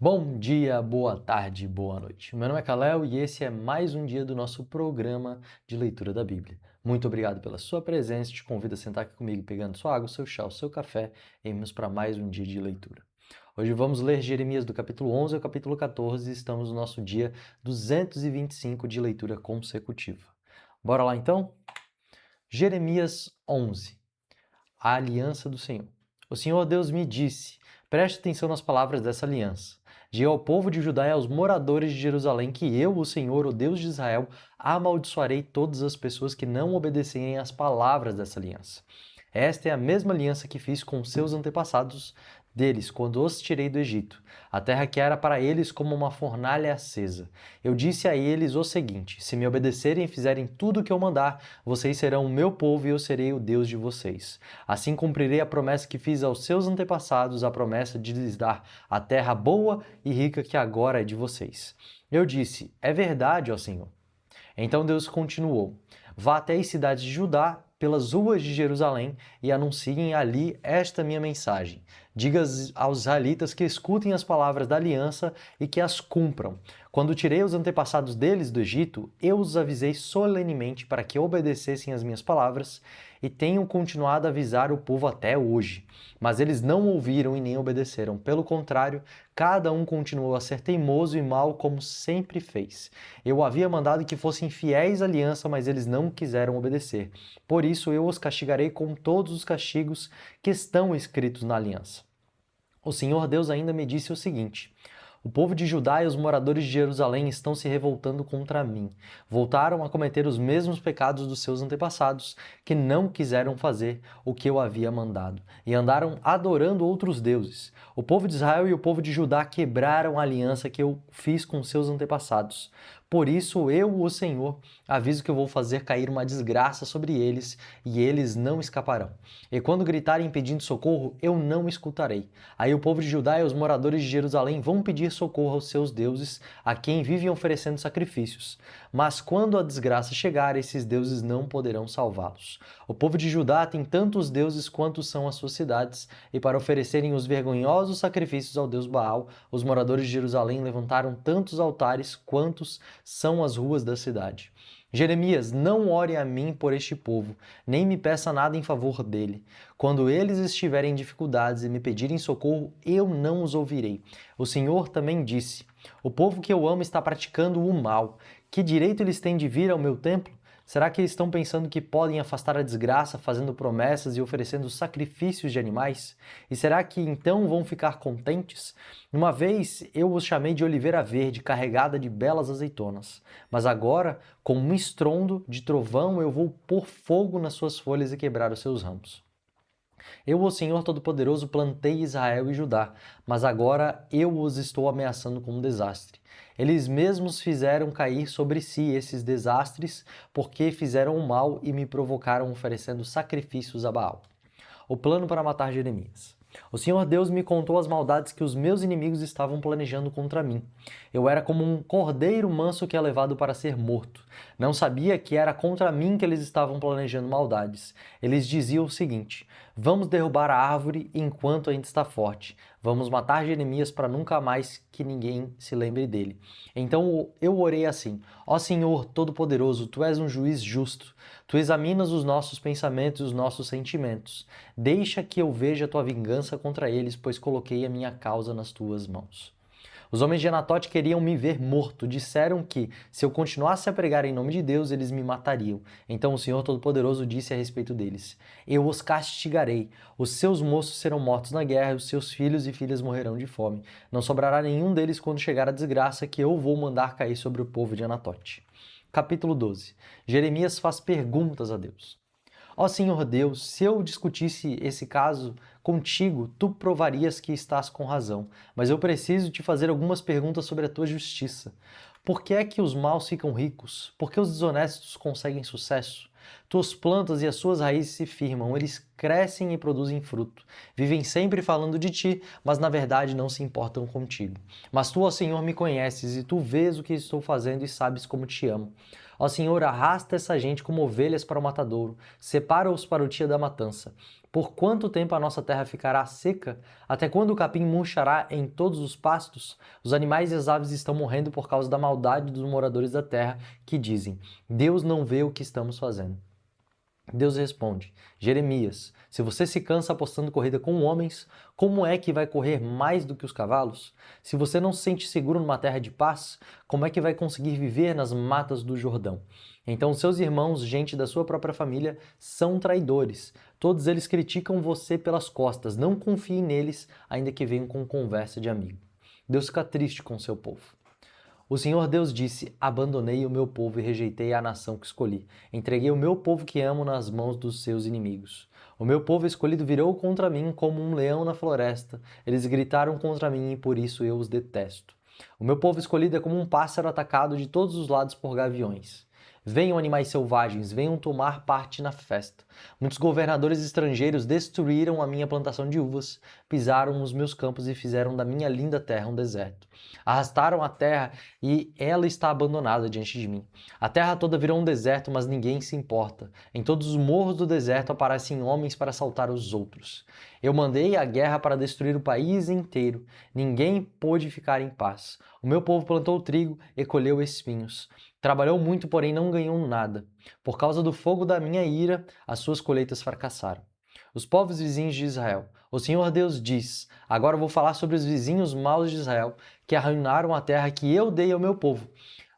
Bom dia, boa tarde, boa noite. Meu nome é Kalel e esse é mais um dia do nosso programa de leitura da Bíblia. Muito obrigado pela sua presença. Te convido a sentar aqui comigo, pegando sua água, seu chá, o seu café, e vamos para mais um dia de leitura. Hoje vamos ler Jeremias do capítulo 11 ao capítulo 14 e estamos no nosso dia 225 de leitura consecutiva. Bora lá então? Jeremias 11. A aliança do Senhor. O Senhor Deus me disse: preste atenção nas palavras dessa aliança. Diga ao povo de Judá e aos moradores de Jerusalém que eu, o Senhor, o Deus de Israel, amaldiçoarei todas as pessoas que não obedecerem às palavras dessa aliança. Esta é a mesma aliança que fiz com seus antepassados deles, quando os tirei do Egito, a terra que era para eles como uma fornalha acesa. Eu disse a eles o seguinte: se me obedecerem e fizerem tudo o que eu mandar, vocês serão o meu povo e eu serei o Deus de vocês. Assim cumprirei a promessa que fiz aos seus antepassados, a promessa de lhes dar a terra boa e rica que agora é de vocês. Eu disse: é verdade, ó Senhor. Então Deus continuou: vá até as cidades de Judá, pelas ruas de Jerusalém, e anunciem ali esta minha mensagem. Diga aos israelitas que escutem as palavras da aliança e que as cumpram. Quando tirei os antepassados deles do Egito, eu os avisei solenemente para que obedecessem às minhas palavras e tenho continuado a avisar o povo até hoje. Mas eles não ouviram e nem obedeceram. Pelo contrário, cada um continuou a ser teimoso e mau como sempre fez. Eu havia mandado que fossem fiéis à aliança, mas eles não quiseram obedecer. Por isso eu os castigarei com todos os castigos que estão escritos na aliança. O Senhor Deus ainda me disse o seguinte: o povo de Judá e os moradores de Jerusalém estão se revoltando contra mim. Voltaram a cometer os mesmos pecados dos seus antepassados, que não quiseram fazer o que eu havia mandado, e andaram adorando outros deuses. O povo de Israel e o povo de Judá quebraram a aliança que eu fiz com seus antepassados. Por isso eu, o Senhor, aviso que eu vou fazer cair uma desgraça sobre eles, e eles não escaparão. E quando gritarem pedindo socorro, eu não escutarei. Aí o povo de Judá e os moradores de Jerusalém vão pedir socorro aos seus deuses, a quem vivem oferecendo sacrifícios. Mas quando a desgraça chegar, esses deuses não poderão salvá-los. O povo de Judá tem tantos deuses quanto são as suas cidades, e para oferecerem os vergonhosos sacrifícios ao deus Baal, os moradores de Jerusalém levantaram tantos altares quantos são as ruas da cidade. Jeremias, não ore a mim por este povo, nem me peça nada em favor dele. Quando eles estiverem em dificuldades e me pedirem socorro, eu não os ouvirei. O Senhor também disse: o povo que eu amo está praticando o mal. Que direito eles têm de vir ao meu templo? Será que eles estão pensando que podem afastar a desgraça fazendo promessas e oferecendo sacrifícios de animais? E será que então vão ficar contentes? Uma vez eu os chamei de oliveira verde, carregada de belas azeitonas. Mas agora, com um estrondo de trovão, eu vou pôr fogo nas suas folhas e quebrar os seus ramos. Eu, o Senhor Todo-Poderoso, plantei Israel e Judá, mas agora eu os estou ameaçando com um desastre. Eles mesmos fizeram cair sobre si esses desastres porque fizeram o mal e me provocaram oferecendo sacrifícios a Baal. O plano para matar Jeremias. O Senhor Deus me contou as maldades que os meus inimigos estavam planejando contra mim. Eu era como um cordeiro manso que é levado para ser morto. Não sabia que era contra mim que eles estavam planejando maldades. Eles diziam o seguinte: vamos derrubar a árvore enquanto ainda está forte. Vamos matar Jeremias para nunca mais que ninguém se lembre dele. Então eu orei assim: ó Senhor Todo-Poderoso, Tu és um juiz justo. Tu examinas os nossos pensamentos e os nossos sentimentos. Deixa que eu veja a Tua vingança contra eles, pois coloquei a minha causa nas Tuas mãos. Os homens de Anatote queriam me ver morto. Disseram que, se eu continuasse a pregar em nome de Deus, eles me matariam. Então o Senhor Todo-Poderoso disse a respeito deles: eu os castigarei. Os seus moços serão mortos na guerra, e os seus filhos e filhas morrerão de fome. Não sobrará nenhum deles quando chegar a desgraça que eu vou mandar cair sobre o povo de Anatote. Capítulo 12. Jeremias faz perguntas a Deus. Ó Senhor Deus, se eu discutisse esse caso contigo, tu provarias que estás com razão, mas eu preciso te fazer algumas perguntas sobre a tua justiça. Por que é que os maus ficam ricos? Por que os desonestos conseguem sucesso? Tu os plantas e as suas raízes se firmam, eles crescem e produzem fruto. Vivem sempre falando de ti, mas na verdade não se importam contigo. Mas tu, ó Senhor, me conheces e tu vês o que estou fazendo e sabes como te amo. Ó Senhor, arrasta essa gente como ovelhas para o matadouro, separa-os para o dia da matança. Por quanto tempo a nossa terra ficará seca? Até quando o capim murchará em todos os pastos? Os animais e as aves estão morrendo por causa da maldade dos moradores da terra, que dizem: Deus não vê o que estamos fazendo. Deus responde: Jeremias, se você se cansa apostando corrida com homens, como é que vai correr mais do que os cavalos? Se você não se sente seguro numa terra de paz, como é que vai conseguir viver nas matas do Jordão? Então seus irmãos, gente da sua própria família, são traidores. Todos eles criticam você pelas costas. Não confie neles, ainda que venham com conversa de amigo. Deus fica triste com seu povo. O Senhor Deus disse: Abandonei o meu povo e rejeitei a nação que escolhi. Entreguei o meu povo que amo nas mãos dos seus inimigos. O meu povo escolhido virou contra mim como um leão na floresta. Eles gritaram contra mim e por isso eu os detesto. O meu povo escolhido é como um pássaro atacado de todos os lados por gaviões. Venham, animais selvagens, venham tomar parte na festa. Muitos governadores estrangeiros destruíram a minha plantação de uvas, pisaram os meus campos e fizeram da minha linda terra um deserto. Arrastaram a terra e ela está abandonada diante de mim. A terra toda virou um deserto, mas ninguém se importa. Em todos os morros do deserto aparecem homens para assaltar os outros. Eu mandei a guerra para destruir o país inteiro. Ninguém pôde ficar em paz. O meu povo plantou trigo e colheu espinhos. Trabalhou muito, porém não ganhou nada. Por causa do fogo da minha ira, as suas colheitas fracassaram. Os povos vizinhos de Israel. O Senhor Deus diz: Agora eu vou falar sobre os vizinhos maus de Israel, que arruinaram a terra que eu dei ao meu povo.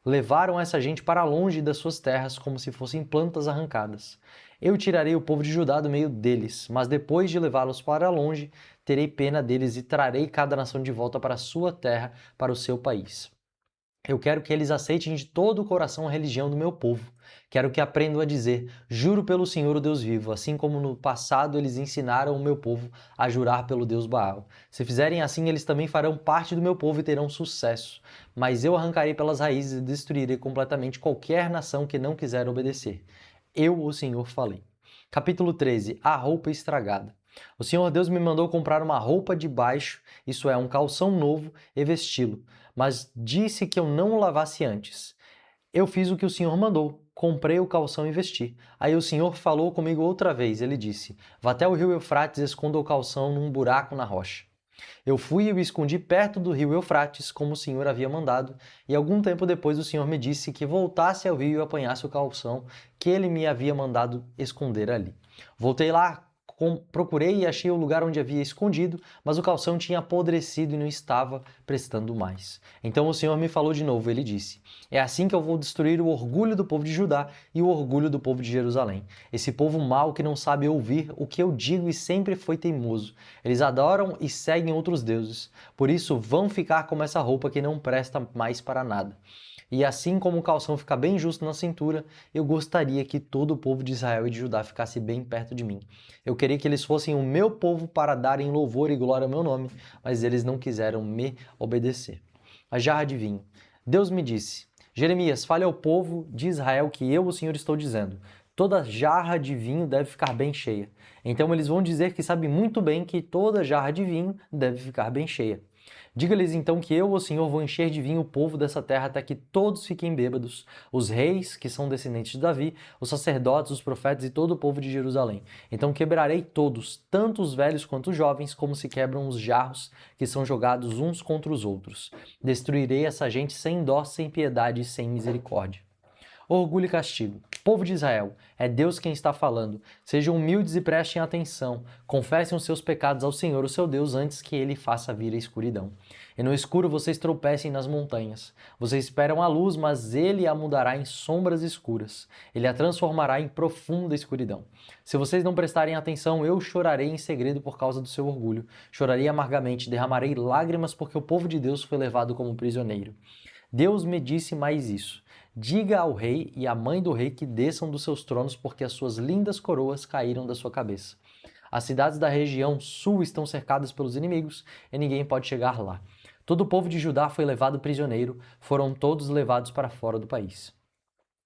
Levaram essa gente para longe das suas terras como se fossem plantas arrancadas. Eu tirarei o povo de Judá do meio deles, mas depois de levá-los para longe, terei pena deles e trarei cada nação de volta para a sua terra, para o seu país. Eu quero que eles aceitem de todo o coração a religião do meu povo. Quero que aprendam a dizer: Juro pelo Senhor, o Deus vivo, assim como no passado eles ensinaram o meu povo a jurar pelo Deus Baal. Se fizerem assim, eles também farão parte do meu povo e terão sucesso. Mas eu arrancarei pelas raízes e destruirei completamente qualquer nação que não quiser obedecer. Eu, o Senhor, falei. Capítulo 13. A roupa estragada. O Senhor Deus me mandou comprar uma roupa de baixo, isso é, um calção novo, e vesti-lo, mas disse que eu não o lavasse antes. Eu fiz o que o Senhor mandou, comprei o calção e vesti. Aí o Senhor falou comigo outra vez, ele disse: Vá até o rio Eufrates e esconda o calção num buraco na rocha. Eu fui e o escondi perto do rio Eufrates, como o Senhor havia mandado, e algum tempo depois o Senhor me disse que voltasse ao rio e apanhasse o calção que ele me havia mandado esconder ali. Voltei lá, procurei e achei o lugar onde havia escondido, mas o calção tinha apodrecido e não estava prestando mais. Então o Senhor me falou de novo, ele disse: É assim que eu vou destruir o orgulho do povo de Judá e o orgulho do povo de Jerusalém. Esse povo mau que não sabe ouvir o que eu digo e sempre foi teimoso. Eles adoram e seguem outros deuses. Por isso vão ficar como essa roupa que não presta mais para nada. E assim como o calção fica bem justo na cintura, eu gostaria que todo o povo de Israel e de Judá ficasse bem perto de mim. Eu queria que eles fossem o meu povo para darem louvor e glória ao meu nome, mas eles não quiseram me obedecer. A jarra de vinho. Deus me disse: Jeremias, fale ao povo de Israel que eu, o Senhor, estou dizendo. Toda jarra de vinho deve ficar bem cheia. Então eles vão dizer que sabem muito bem que toda jarra de vinho deve ficar bem cheia. Diga-lhes então que eu, o Senhor, vou encher de vinho o povo dessa terra até que todos fiquem bêbados, os reis, que são descendentes de Davi, os sacerdotes, os profetas e todo o povo de Jerusalém. Então quebrarei todos, tanto os velhos quanto os jovens, como se quebram os jarros que são jogados uns contra os outros. Destruirei essa gente sem dó, sem piedade e sem misericórdia. Orgulho e castigo. Povo de Israel, é Deus quem está falando. Sejam humildes e prestem atenção. Confessem os seus pecados ao Senhor, o seu Deus, antes que ele faça vir a escuridão. E no escuro vocês tropecem nas montanhas. Vocês esperam a luz, mas ele a mudará em sombras escuras. Ele a transformará em profunda escuridão. Se vocês não prestarem atenção, eu chorarei em segredo por causa do seu orgulho. Chorarei amargamente, derramarei lágrimas porque o povo de Deus foi levado como prisioneiro. Deus me disse mais isso: diga ao rei e à mãe do rei que desçam dos seus tronos, porque as suas lindas coroas caíram da sua cabeça. As cidades da região sul estão cercadas pelos inimigos e ninguém pode chegar lá. Todo o povo de Judá foi levado prisioneiro, foram todos levados para fora do país.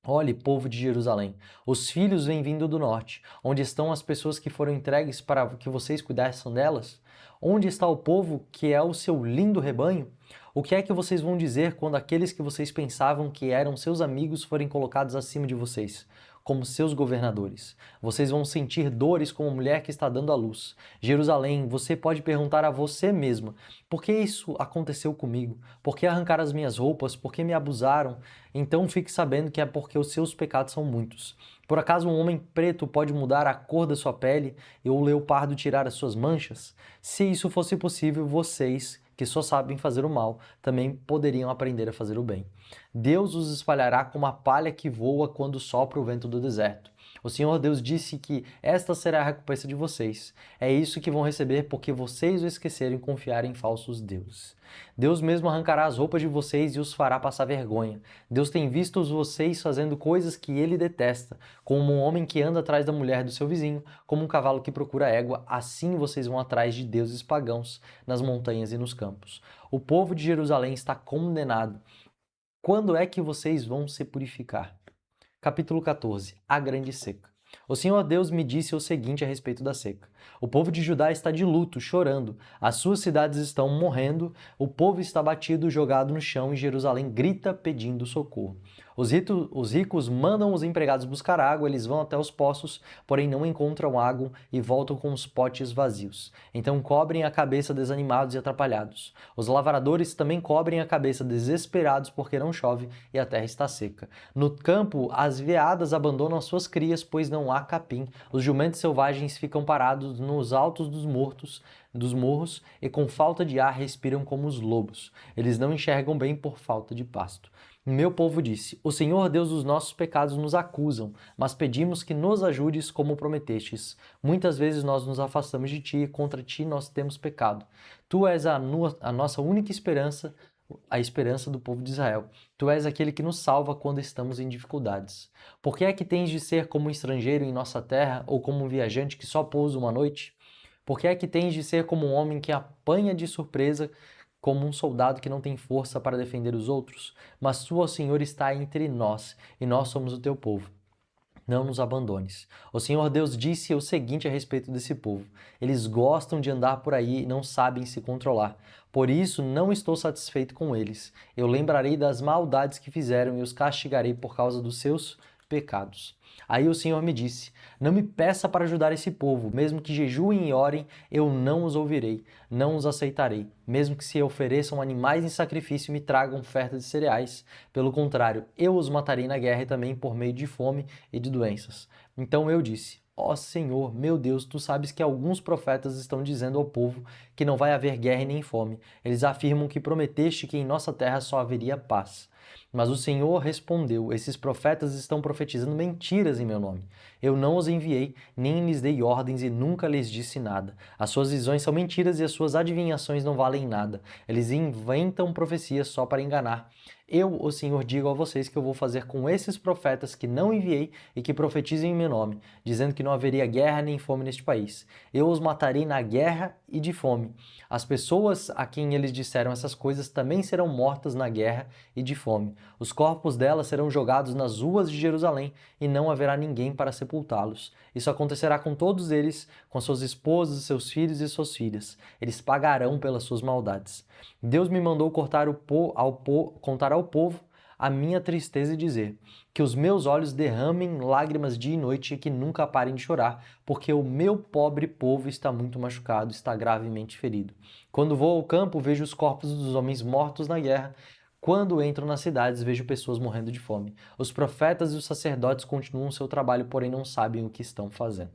Olhe, povo de Jerusalém, os filhos vêm vindo do norte. Onde estão as pessoas que foram entregues para que vocês cuidassem delas? Onde está o povo que é o seu lindo rebanho? O que é que vocês vão dizer quando aqueles que vocês pensavam que eram seus amigos forem colocados acima de vocês, como seus governadores? Vocês vão sentir dores como a mulher que está dando à luz. Jerusalém, você pode perguntar a você mesma: por que isso aconteceu comigo? Por que arrancaram as minhas roupas? Por que me abusaram? Então fique sabendo que é porque os seus pecados são muitos. Por acaso um homem preto pode mudar a cor da sua pele e o leopardo tirar as suas manchas? Se isso fosse possível, vocês, que só sabem fazer o mal, também poderiam aprender a fazer o bem. Deus os espalhará como a palha que voa quando sopra o vento do deserto. O Senhor Deus disse que esta será a recompensa de vocês. É isso que vão receber porque vocês o esqueceram e confiaram em falsos deuses. Deus mesmo arrancará as roupas de vocês e os fará passar vergonha. Deus tem visto vocês fazendo coisas que ele detesta, como um homem que anda atrás da mulher do seu vizinho, como um cavalo que procura égua, assim vocês vão atrás de deuses pagãos nas montanhas e nos campos. O povo de Jerusalém está condenado. Quando é que vocês vão se purificar? Capítulo 14. A grande seca. O Senhor Deus me disse o seguinte a respeito da seca: o povo de Judá está de luto, chorando. As suas cidades estão morrendo, o povo está batido, jogado no chão e Jerusalém grita pedindo socorro. Os ricos mandam os empregados buscar água, eles vão até os poços, porém não encontram água e voltam com os potes vazios. Então cobrem a cabeça desanimados e atrapalhados. Os lavradores também cobrem a cabeça desesperados porque não chove e a terra está seca. No campo, as veadas abandonam as suas crias, pois não há capim. Os jumentos selvagens ficam parados nos altos dos morros e com falta de ar respiram como os lobos. Eles não enxergam bem por falta de pasto. Meu povo disse: o Senhor Deus dos nossos pecados nos acusam, mas pedimos que nos ajudes como prometestes. Muitas vezes nós nos afastamos de ti e contra ti nós temos pecado. Tu és a nossa única esperança, a esperança do povo de Israel. Tu és aquele que nos salva quando estamos em dificuldades. Por que é que tens de ser como um estrangeiro em nossa terra ou como um viajante que só pousa uma noite? Por que é que tens de ser como um homem que apanha de surpresa, como um soldado que não tem força para defender os outros? Mas tu, ó Senhor, está entre nós, e nós somos o teu povo. Não nos abandones. O Senhor Deus disse o seguinte a respeito desse povo: eles gostam de andar por aí e não sabem se controlar. Por isso, não estou satisfeito com eles. Eu lembrarei das maldades que fizeram e os castigarei por causa dos seus pecados. Aí o Senhor me disse: não me peça para ajudar esse povo, mesmo que jejuem e orem, eu não os ouvirei, não os aceitarei, mesmo que se ofereçam animais em sacrifício e me tragam oferta de cereais. Pelo contrário, eu os matarei na guerra e também por meio de fome e de doenças. Então eu disse: ó Senhor, meu Deus, tu sabes que alguns profetas estão dizendo ao povo que não vai haver guerra e nem fome. Eles afirmam que prometeste que em nossa terra só haveria paz. Mas o Senhor respondeu: esses profetas estão profetizando mentiras em meu nome. Eu não os enviei, nem lhes dei ordens e nunca lhes disse nada. As suas visões são mentiras e as suas adivinhações não valem nada. Eles inventam profecias só para enganar. Eu, o Senhor, digo a vocês que eu vou fazer com esses profetas que não enviei e que profetizem em meu nome, dizendo que não haveria guerra nem fome neste país. Eu os matarei na guerra e de fome. As pessoas a quem eles disseram essas coisas também serão mortas na guerra e de fome. Os corpos delas serão jogados nas ruas de Jerusalém e não haverá ninguém para sepultá-los. Isso acontecerá com todos eles, com suas esposas, seus filhos e suas filhas. Eles pagarão pelas suas maldades. Deus me mandou contar ao povo a minha tristeza e dizer: que os meus olhos derramem lágrimas dia e noite e que nunca parem de chorar, porque o meu pobre povo está muito machucado, está gravemente ferido. Quando vou ao campo, vejo os corpos dos homens mortos na guerra. Quando entro nas cidades, vejo pessoas morrendo de fome. Os profetas e os sacerdotes continuam seu trabalho, porém não sabem o que estão fazendo.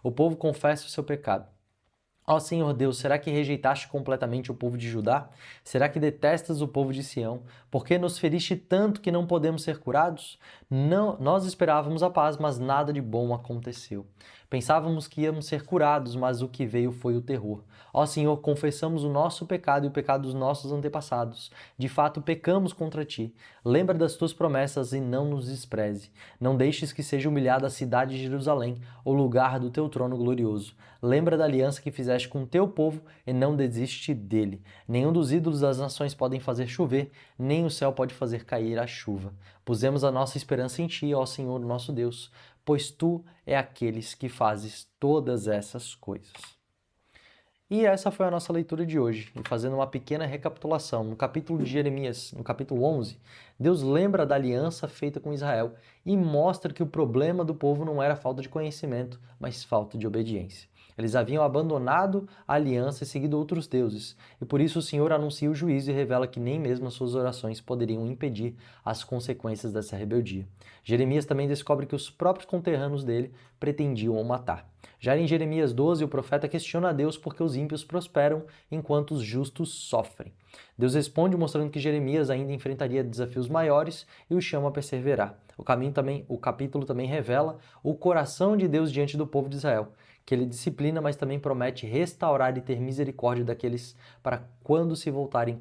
O povo confessa o seu pecado. Ó Senhor Deus, será que rejeitaste completamente o povo de Judá? Será que detestas o povo de Sião? Por que nos feriste tanto que não podemos ser curados? Não, nós esperávamos a paz, mas nada de bom aconteceu. Pensávamos que íamos ser curados, mas o que veio foi o terror. Ó Senhor, confessamos o nosso pecado e o pecado dos nossos antepassados. De fato, pecamos contra ti. Lembra das tuas promessas e não nos despreze. Não deixes que seja humilhada a cidade de Jerusalém, o lugar do teu trono glorioso. Lembra da aliança que fizeste com o teu povo e não desiste dele. Nenhum dos ídolos das nações podem fazer chover, nem o céu pode fazer cair a chuva. Pusemos a nossa esperança em Ti, ó Senhor, nosso Deus, pois Tu é aqueles que fazes todas essas coisas. E essa foi a nossa leitura de hoje. E fazendo uma pequena recapitulação, no capítulo de Jeremias, no capítulo 11, Deus lembra da aliança feita com Israel e mostra que o problema do povo não era falta de conhecimento, mas falta de obediência. Eles haviam abandonado a aliança e seguido outros deuses, e por isso o Senhor anuncia o juízo e revela que nem mesmo as suas orações poderiam impedir as consequências dessa rebeldia. Jeremias também descobre que os próprios conterrâneos dele pretendiam o matar. Já em Jeremias 12, o profeta questiona a Deus porque os ímpios prosperam enquanto os justos sofrem. Deus responde mostrando que Jeremias ainda enfrentaria desafios maiores e o chama a perseverar. O capítulo também revela o coração de Deus diante do povo de Israel, que ele disciplina, mas também promete restaurar e ter misericórdia daqueles quando se voltarem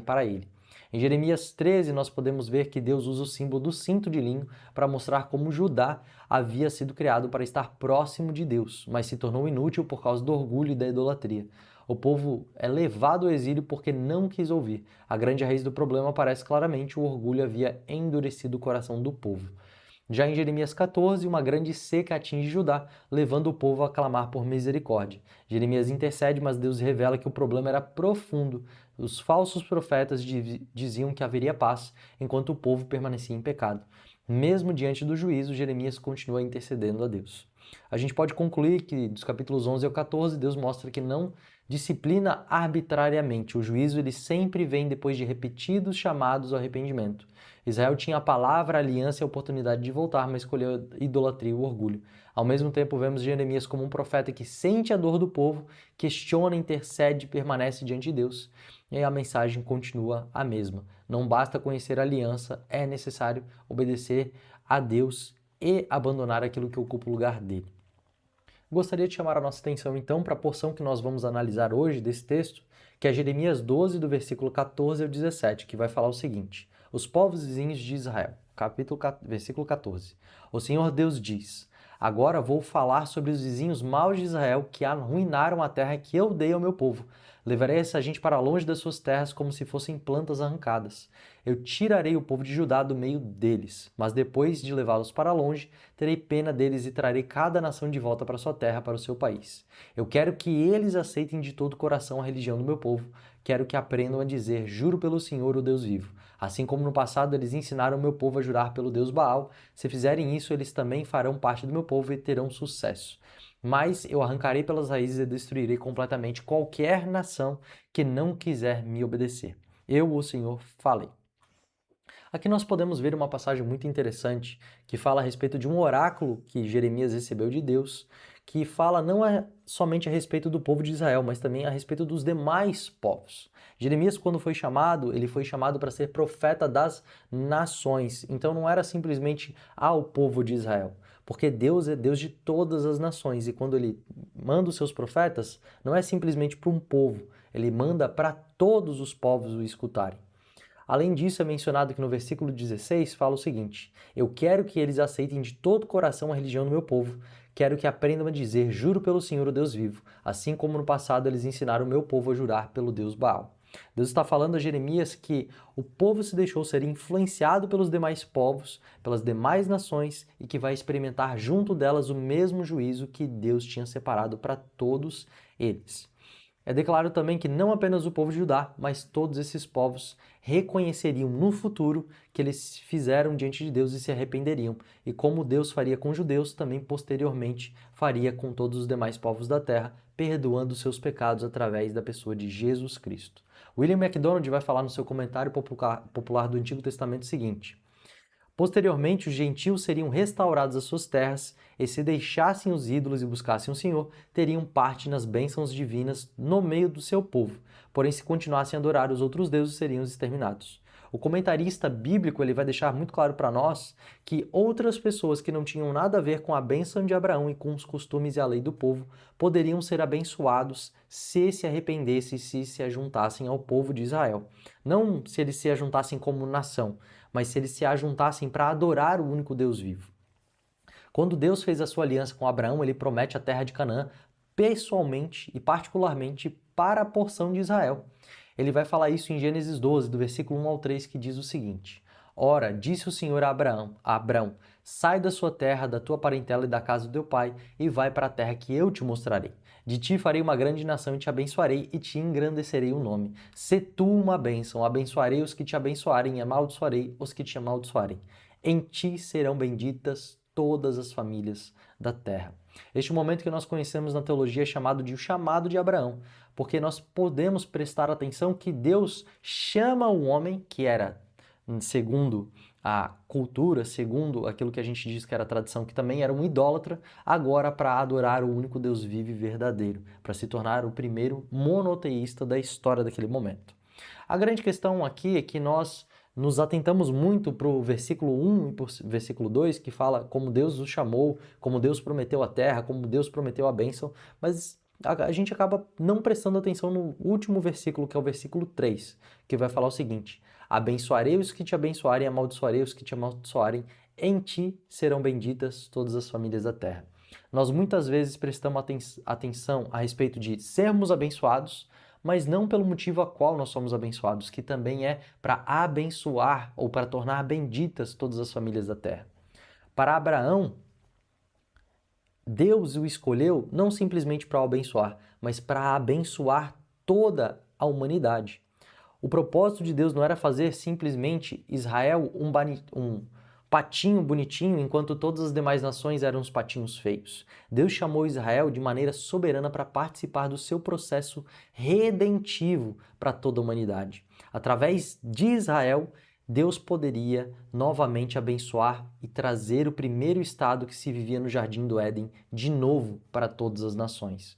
para ele. Em Jeremias 13, nós podemos ver que Deus usa o símbolo do cinto de linho para mostrar como Judá havia sido criado para estar próximo de Deus, mas se tornou inútil por causa do orgulho e da idolatria. O povo é levado ao exílio porque não quis ouvir. A grande raiz do problema aparece claramente: o orgulho havia endurecido o coração do povo. Já em Jeremias 14, uma grande seca atinge Judá, levando o povo a clamar por misericórdia. Jeremias intercede, mas Deus revela que o problema era profundo. Os falsos profetas diziam que haveria paz, enquanto o povo permanecia em pecado. Mesmo diante do juízo, Jeremias continua intercedendo a Deus. A gente pode concluir que dos capítulos 11 ao 14, Deus mostra que não disciplina arbitrariamente. O juízo ele sempre vem depois de repetidos chamados ao arrependimento. Israel tinha a palavra, a aliança e a oportunidade de voltar, mas escolheu a idolatria e o orgulho. Ao mesmo tempo, vemos Jeremias como um profeta que sente a dor do povo, questiona, intercede e permanece diante de Deus. E a mensagem continua a mesma. Não basta conhecer a aliança, é necessário obedecer a Deus e abandonar aquilo que ocupa o lugar dele. Gostaria de chamar a nossa atenção então para a porção que nós vamos analisar hoje desse texto, que é Jeremias 12, do versículo 14 ao 17, que vai falar o seguinte: os povos vizinhos de Israel, versículo 14. O Senhor Deus diz: agora vou falar sobre os vizinhos maus de Israel que arruinaram a terra que eu dei ao meu povo. Levarei essa gente para longe das suas terras como se fossem plantas arrancadas. Eu tirarei o povo de Judá do meio deles, mas depois de levá-los para longe, terei pena deles e trarei cada nação de volta para sua terra, para o seu país. Eu quero que eles aceitem de todo o coração a religião do meu povo. Quero que aprendam a dizer: juro pelo Senhor, o Deus vivo. Assim como no passado eles ensinaram o meu povo a jurar pelo Deus Baal, se fizerem isso, eles também farão parte do meu povo e terão sucesso. Mas eu arrancarei pelas raízes e destruirei completamente qualquer nação que não quiser me obedecer. Eu, o Senhor, falei. Aqui nós podemos ver uma passagem muito interessante que fala a respeito de um oráculo que Jeremias recebeu de Deus, que fala não somente a respeito do povo de Israel, mas também a respeito dos demais povos. Jeremias, quando foi chamado, ele foi chamado para ser profeta das nações. Então não era simplesmente ao povo de Israel, porque Deus é Deus de todas as nações, e quando ele manda os seus profetas, não é simplesmente para um povo, ele manda para todos os povos o escutarem. Além disso, é mencionado que no versículo 16 fala o seguinte: eu quero que eles aceitem de todo o coração a religião do meu povo. Quero que aprendam a dizer: juro pelo Senhor, o Deus vivo, assim como no passado eles ensinaram o meu povo a jurar pelo Deus Baal. Deus está falando a Jeremias que o povo se deixou ser influenciado pelos demais povos, pelas demais nações, e que vai experimentar junto delas o mesmo juízo que Deus tinha separado para todos eles. É declarado também que não apenas o povo de Judá, mas todos esses povos reconheceriam no futuro que eles fizeram diante de Deus e se arrependeriam. E como Deus faria com os judeus, também posteriormente faria com todos os demais povos da terra, perdoando seus pecados através da pessoa de Jesus Cristo. William MacDonald vai falar no seu comentário popular do Antigo Testamento o seguinte: posteriormente, os gentios seriam restaurados às suas terras, e se deixassem os ídolos e buscassem o Senhor, teriam parte nas bênçãos divinas no meio do seu povo. Porém, se continuassem a adorar os outros deuses, seriam exterminados. O comentarista bíblico ele vai deixar muito claro para nós que outras pessoas que não tinham nada a ver com a bênção de Abraão e com os costumes e a lei do povo poderiam ser abençoados se arrependessem e se ajuntassem ao povo de Israel. Não se eles se ajuntassem como nação, mas se eles se ajuntassem para adorar o único Deus vivo. Quando Deus fez a sua aliança com Abraão, ele promete a terra de Canaã pessoalmente e particularmente para a porção de Israel. Ele vai falar isso em Gênesis 12, do versículo 1 ao 3, que diz o seguinte: Ora, disse o Senhor a Abrão, sai da sua terra, da tua parentela e da casa do teu pai, e vai para a terra que eu te mostrarei. De ti farei uma grande nação e te abençoarei e te engrandecerei o nome. Sê tu uma bênção, abençoarei os que te abençoarem e amaldiçoarei os que te amaldiçoarem. Em ti serão benditas todas as famílias da terra. Este momento que nós conhecemos na teologia é chamado de o chamado de Abraão, porque nós podemos prestar atenção que Deus chama o homem, que era, segundo a cultura, segundo aquilo que a gente diz que era a tradição, que também era um idólatra, agora para adorar o único Deus vivo e verdadeiro, para se tornar o primeiro monoteísta da história daquele momento. A grande questão aqui é que nós nos atentamos muito para o versículo 1 e para o versículo 2, que fala como Deus os chamou, como Deus prometeu a terra, como Deus prometeu a bênção, mas a gente acaba não prestando atenção no último versículo, que é o versículo 3, que vai falar o seguinte: abençoarei os que te abençoarem, amaldiçoarei os que te amaldiçoarem, em ti serão benditas todas as famílias da terra. Nós muitas vezes prestamos atenção a respeito de sermos abençoados, mas não pelo motivo a qual nós somos abençoados, que também é para abençoar ou para tornar benditas todas as famílias da terra. Para Abraão, Deus o escolheu não simplesmente para o abençoar, mas para abençoar toda a humanidade. O propósito de Deus não era fazer simplesmente Israel um patinho bonitinho, enquanto todas as demais nações eram os patinhos feios. Deus chamou Israel de maneira soberana para participar do seu processo redentivo para toda a humanidade. Através de Israel, Deus poderia novamente abençoar e trazer o primeiro estado que se vivia no Jardim do Éden de novo para todas as nações.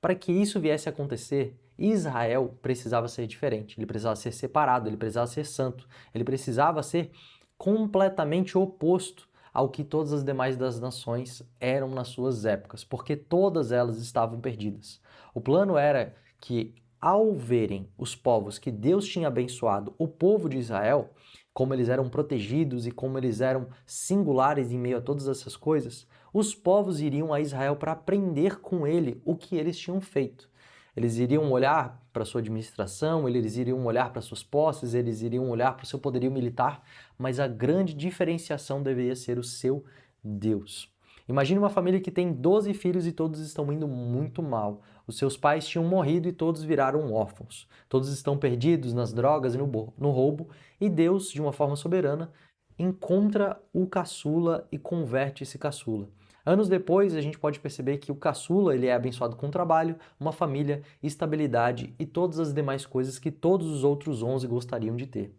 Para que isso viesse a acontecer, Israel precisava ser diferente, ele precisava ser separado, ele precisava ser santo, ele precisava ser completamente oposto ao que todas as demais das nações eram nas suas épocas, porque todas elas estavam perdidas. O plano era que, ao verem os povos que Deus tinha abençoado, o povo de Israel, como eles eram protegidos e como eles eram singulares em meio a todas essas coisas, os povos iriam a Israel para aprender com ele o que eles tinham feito. Eles iriam olhar para sua administração, eles iriam olhar para suas posses, eles iriam olhar para o seu poderio militar, mas a grande diferenciação deveria ser o seu Deus. Imagine uma família que tem 12 filhos e todos estão indo muito mal. Os seus pais tinham morrido e todos viraram órfãos. Todos estão perdidos nas drogas e no roubo, e Deus, de uma forma soberana, encontra o caçula e converte esse caçula. Anos depois, a gente pode perceber que o caçula ele é abençoado com trabalho, uma família, estabilidade e todas as demais coisas que todos os outros 11 gostariam de ter.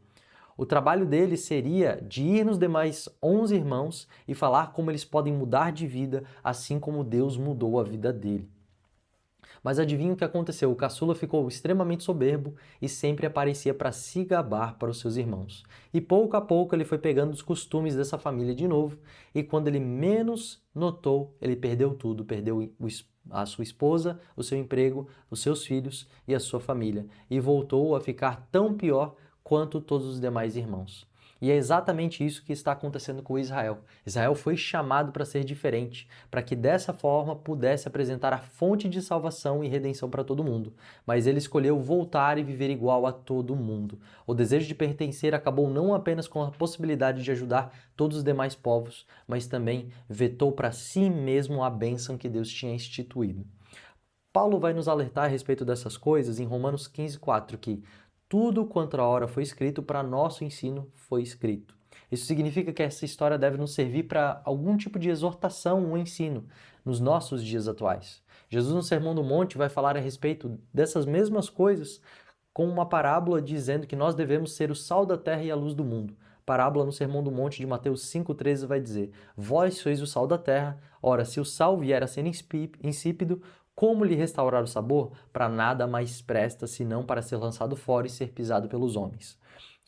O trabalho dele seria de ir nos demais 11 irmãos e falar como eles podem mudar de vida, assim como Deus mudou a vida dele. Mas adivinha o que aconteceu? O caçula ficou extremamente soberbo e sempre aparecia para se gabar para os seus irmãos. E pouco a pouco ele foi pegando os costumes dessa família de novo, e quando ele menos notou, ele perdeu tudo, perdeu a sua esposa, o seu emprego, os seus filhos e a sua família, e voltou a ficar tão pior quanto todos os demais irmãos. E é exatamente isso que está acontecendo com Israel. Israel foi chamado para ser diferente, para que dessa forma pudesse apresentar a fonte de salvação e redenção para todo mundo. Mas ele escolheu voltar e viver igual a todo mundo. O desejo de pertencer acabou não apenas com a possibilidade de ajudar todos os demais povos, mas também vetou para si mesmo a bênção que Deus tinha instituído. Paulo vai nos alertar a respeito dessas coisas em Romanos 15:4, que tudo quanto a hora foi escrito, para nosso ensino foi escrito. Isso significa que essa história deve nos servir para algum tipo de exortação ou ensino nos nossos dias atuais. Jesus, no Sermão do Monte, vai falar a respeito dessas mesmas coisas com uma parábola dizendo que nós devemos ser o sal da terra e a luz do mundo. Parábola no Sermão do Monte de Mateus 5,13 vai dizer: vós sois o sal da terra, ora, se o sal vier a ser insípido, como lhe restaurar o sabor? Para nada mais presta, senão para ser lançado fora e ser pisado pelos homens.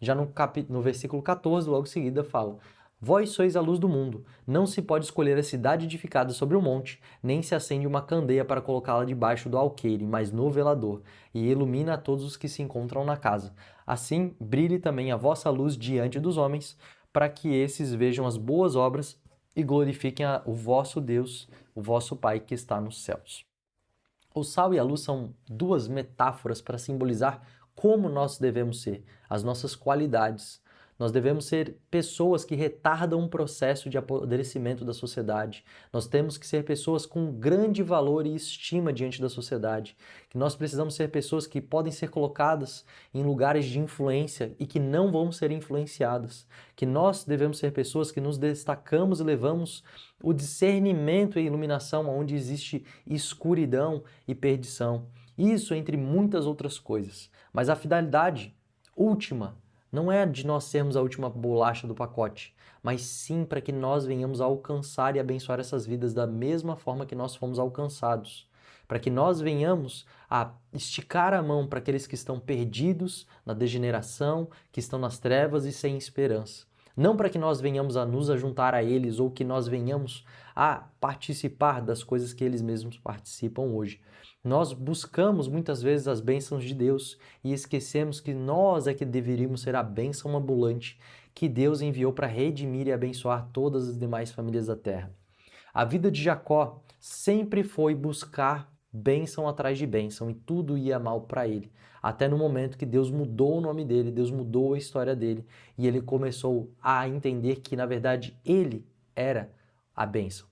Já no versículo 14, logo em seguida, fala: vós sois a luz do mundo. Não se pode escolher a cidade edificada sobre um monte, nem se acende uma candeia para colocá-la debaixo do alqueire, mas no velador, e ilumina a todos os que se encontram na casa. Assim, brilhe também a vossa luz diante dos homens, para que esses vejam as boas obras e glorifiquem o vosso Deus, o vosso Pai que está nos céus. O sal e a luz são duas metáforas para simbolizar como nós devemos ser, as nossas qualidades. Nós devemos ser pessoas que retardam o processo de apodrecimento da sociedade. Nós temos que ser pessoas com grande valor e estima diante da sociedade. Que nós precisamos ser pessoas que podem ser colocadas em lugares de influência e que não vão ser influenciadas. Que nós devemos ser pessoas que nos destacamos e levamos o discernimento e iluminação onde existe escuridão e perdição. Isso entre muitas outras coisas. Mas a finalidade última não é de nós sermos a última bolacha do pacote, mas sim para que nós venhamos a alcançar e abençoar essas vidas da mesma forma que nós fomos alcançados. Para que nós venhamos a esticar a mão para aqueles que estão perdidos na degeneração, que estão nas trevas e sem esperança. Não para que nós venhamos a nos ajuntar a eles ou que nós venhamos a participar das coisas que eles mesmos participam hoje. Nós buscamos muitas vezes as bênçãos de Deus e esquecemos que nós é que deveríamos ser a bênção ambulante que Deus enviou para redimir e abençoar todas as demais famílias da terra. A vida de Jacó sempre foi buscar bênção atrás de bênção e tudo ia mal para ele. Até no momento que Deus mudou o nome dele, Deus mudou a história dele e ele começou a entender que, na verdade, ele era a bênção.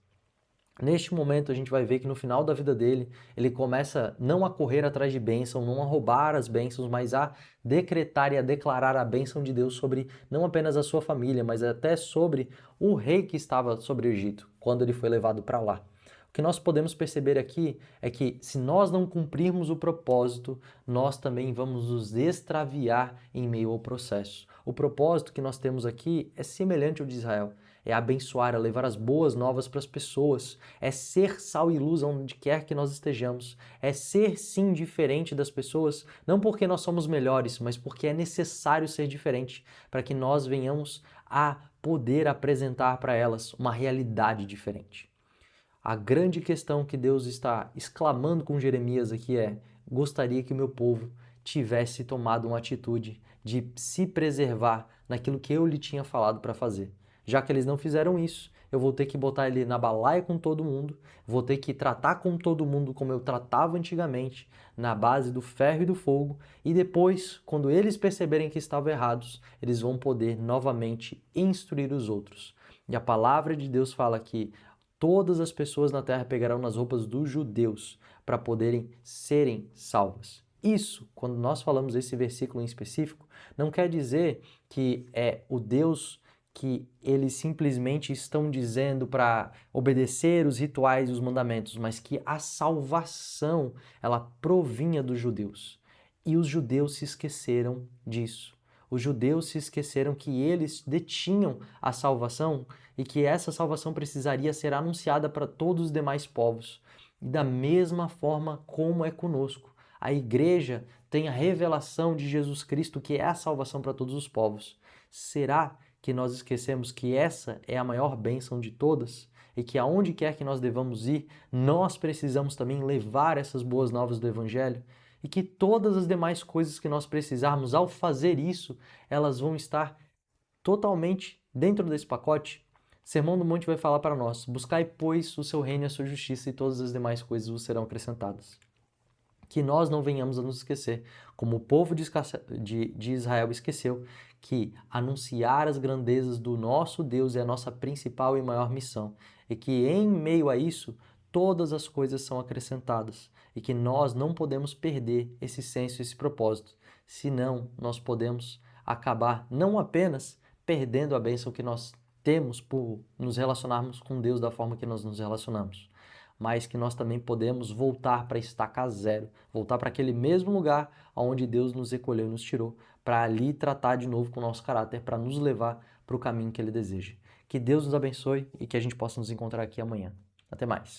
Neste momento a gente vai ver que no final da vida dele, ele começa não a correr atrás de bênção, não a roubar as bênçãos, mas a decretar e a declarar a bênção de Deus sobre não apenas a sua família, mas até sobre o rei que estava sobre o Egito, quando ele foi levado para lá. O que nós podemos perceber aqui é que se nós não cumprirmos o propósito, nós também vamos nos extraviar em meio ao processo. O propósito que nós temos aqui é semelhante ao de Israel. É abençoar, é levar as boas novas para as pessoas, é ser sal e luz onde quer que nós estejamos, é ser sim diferente das pessoas, não porque nós somos melhores, mas porque é necessário ser diferente para que nós venhamos a poder apresentar para elas uma realidade diferente. A grande questão que Deus está exclamando com Jeremias aqui é: gostaria que o meu povo tivesse tomado uma atitude de se preservar naquilo que eu lhe tinha falado para fazer. Já que eles não fizeram isso, eu vou ter que botar ele na balaia com todo mundo, vou ter que tratar com todo mundo como eu tratava antigamente, na base do ferro e do fogo, e depois, quando eles perceberem que estavam errados, eles vão poder novamente instruir os outros. E a palavra de Deus fala que todas as pessoas na terra pegarão nas roupas dos judeus para poderem serem salvas. Isso, quando nós falamos esse versículo em específico, não quer dizer que é o Deus que eles simplesmente estão dizendo para obedecer os rituais e os mandamentos, mas que a salvação, ela provinha dos judeus. E os judeus se esqueceram disso. Os judeus se esqueceram que eles detinham a salvação e que essa salvação precisaria ser anunciada para todos os demais povos. E da mesma forma como é conosco. A igreja tem a revelação de Jesus Cristo, que é a salvação para todos os povos. Será que nós esquecemos que essa é a maior bênção de todas e que aonde quer que nós devamos ir, nós precisamos também levar essas boas novas do Evangelho e que todas as demais coisas que nós precisarmos ao fazer isso, elas vão estar totalmente dentro desse pacote? Sermão do Monte vai falar para nós: buscai, pois, o seu reino e a sua justiça e todas as demais coisas vos serão acrescentadas. Que nós não venhamos a nos esquecer, como o povo de Israel esqueceu, que anunciar as grandezas do nosso Deus é a nossa principal e maior missão, e que em meio a isso, todas as coisas são acrescentadas, e que nós não podemos perder esse senso, esse propósito, senão nós podemos acabar não apenas perdendo a bênção que nós temos por nos relacionarmos com Deus da forma que nós nos relacionamos, mas que nós também podemos voltar para a estaca zero, voltar para aquele mesmo lugar onde Deus nos recolheu e nos tirou, para ali tratar de novo com o nosso caráter, para nos levar para o caminho que Ele deseja. Que Deus nos abençoe e que a gente possa nos encontrar aqui amanhã. Até mais!